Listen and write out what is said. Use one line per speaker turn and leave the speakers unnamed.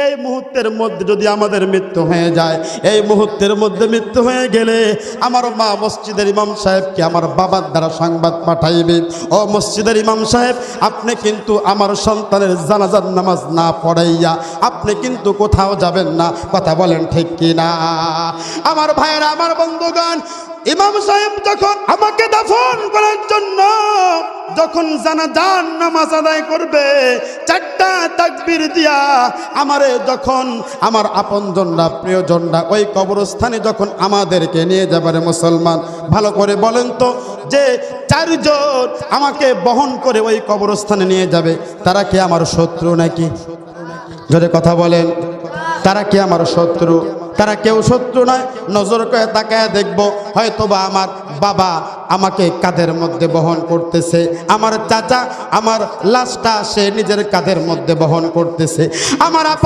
এই মুহূর্তের মধ্যে যদি আমাদের মৃত্যু হয়ে যায়, এই মুহূর্তের মধ্যে মৃত্যু হয়ে গেলে আমার মা মসজিদের ইমাম সাহেবকে আমার বাবার দ্বারা সংবাদ পাঠাইবে, ও মসজিদের ইমাম সাহেব, আপনি কিন্তু আমার সন্তানের জানাজার নামাজ না পড়াইয়া আপনি কিন্তু কোথাও যাবেন না। কথা বলেন ঠিক কি না? আমার ভাইয়েরা, আমার বন্ধুগণ, ইমাম সাহেব যখন আমাকে দাফন করার জন্য যখন জানাজার নামাজ আদায় করবে, 4টা তাকবীর দিয়া আমারে যখন আমার আপনজনরা প্রিয়জনরা ওই কবরস্থানে যখন আমাদেরকে নিয়ে যাবে, মুসলমান ভালো করে বলেন তো, যে 4 জন আমাকে বহন করে ওই কবরস্থানে নিয়ে যাবে, তারা কি আমার শত্রু নাকি? জোরে কথা বলেন, তারা কি আমার শত্রু? তারা কেউ শত্রু নয়। নজর করে তাকায় দেখব, হয়তোবা আমার বাবা আমাকে কাঁধের মধ্যে বহন করতেছে, আমার চাচা আমার লাশটা সে নিজের কাঁধের মধ্যে বহন করতেছে, আমার আপন